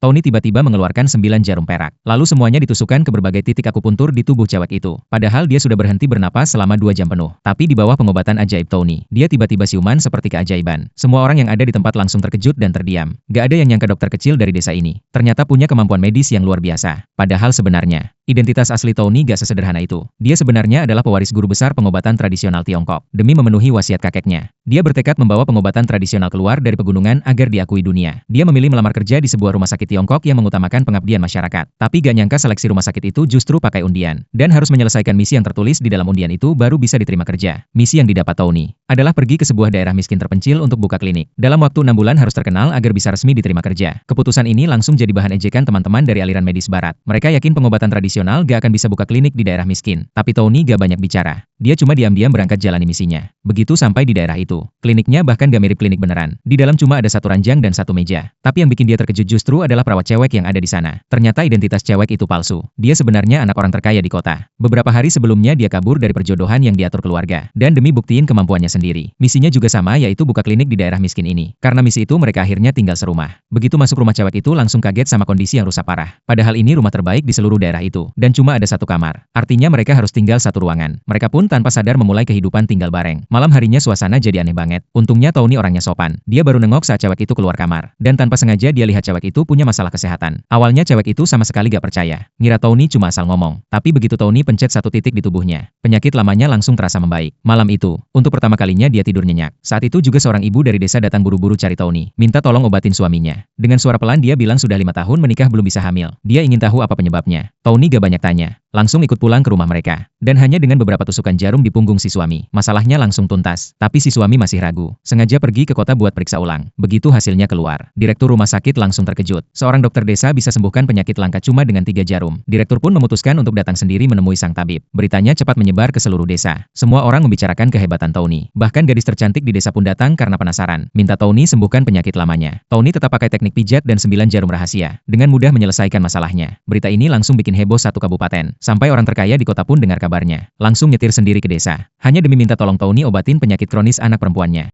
Tony tiba-tiba mengeluarkan 9 jarum perak. Lalu semuanya ditusukkan ke berbagai titik akupuntur di tubuh cewek itu. Padahal dia sudah berhenti bernapas selama 2 jam penuh. Tapi di bawah pengobatan ajaib Tony, dia tiba-tiba siuman seperti keajaiban. Semua orang yang ada di tempat langsung terkejut dan terdiam. Gak ada yang nyangka dokter kecil dari desa ini ternyata punya kemampuan medis yang luar biasa. Padahal sebenarnya, identitas asli Tony gak sesederhana itu. Dia sebenarnya adalah pewaris guru besar pengobatan tradisional Tiongkok. Demi memenuhi wasiat kakeknya, dia bertekad membawa pengobatan tradisional keluar dari pegunungan agar diakui dunia. Dia memilih melamar kerja di sebuah rumah sakit Tiongkok yang mengutamakan pengabdian masyarakat. Tapi gak nyangka seleksi rumah sakit itu justru pakai undian. Dan harus menyelesaikan misi yang tertulis di dalam undian itu baru bisa diterima kerja. Misi yang didapat Tony adalah pergi ke sebuah daerah miskin terpencil untuk buka klinik. Dalam waktu 6 bulan harus terkenal agar bisa resmi diterima kerja. Keputusan ini langsung jadi bahan ejekan teman-teman dari aliran medis barat. Mereka yakin pengobatan tradisional gak akan bisa buka klinik di daerah miskin. Tapi Tony gak banyak bicara. Dia cuma diam-diam berangkat jalani misinya. Begitu sampai di daerah itu, kliniknya bahkan gak mirip klinik beneran. Di dalam cuma ada satu ranjang dan satu meja. Tapi yang bikin dia terkejut justru adalah perawat cewek yang ada di sana. Ternyata identitas cewek itu palsu. Dia sebenarnya anak orang terkaya di kota. Beberapa hari sebelumnya dia kabur dari perjodohan yang diatur keluarga. Dan demi buktiin kemampuannya sendiri, misinya juga sama, yaitu buka klinik di daerah miskin ini. Karena misi itu mereka akhirnya tinggal serumah. Begitu masuk rumah cewek itu langsung kaget sama kondisi yang rusak parah. Padahal ini rumah terbaik di seluruh daerah itu. Dan cuma ada satu kamar. Artinya mereka harus tinggal satu ruangan. Mereka pun tanpa sadar memulai kehidupan tinggal bareng. Malam harinya suasana jadi aneh banget. Untungnya Tony orangnya sopan. Dia baru nengok saat cewek itu keluar kamar. Dan tanpa sengaja dia lihat cewek itu punya masalah kesehatan. Awalnya cewek itu sama sekali gak percaya. Ngira Tony cuma asal ngomong. Tapi begitu Tony pencet satu titik di tubuhnya, penyakit lamanya langsung terasa membaik. Malam itu, untuk pertama kalinya dia tidur nyenyak. Saat itu juga seorang ibu dari desa datang buru-buru cari Tony. Minta tolong obatin suaminya. Dengan suara pelan dia bilang sudah 5 tahun menikah belum bisa hamil. Dia ingin tahu apa penyebabnya. Tony gak banyak tanya. Langsung ikut pulang ke rumah mereka. Dan hanya dengan beberapa tusukan jarum di punggung si suami, masalahnya langsung tuntas. Tapi si suami masih ragu. Sengaja pergi ke kota buat periksa ulang. Begitu hasilnya keluar, direktur rumah sakit langsung terkejut. Seorang dokter desa bisa sembuhkan penyakit langka cuma dengan 3 jarum. Direktur pun memutuskan untuk datang sendiri menemui sang tabib. Beritanya cepat menyebar ke seluruh desa. Semua orang membicarakan kehebatan Tony. Bahkan gadis tercantik di desa pun datang karena penasaran. Minta Tony sembuhkan penyakit lamanya. Tony tetap pakai teknik pijat dan 9 jarum rahasia. Dengan mudah menyelesaikan masalahnya. Berita ini langsung bikin heboh satu kabupaten. Sampai orang terkaya di kota pun dengar kabarnya. Langsung nyetir sendiri ke desa. Hanya demi minta tolong Tony obatin penyakit kronis anak perempuannya.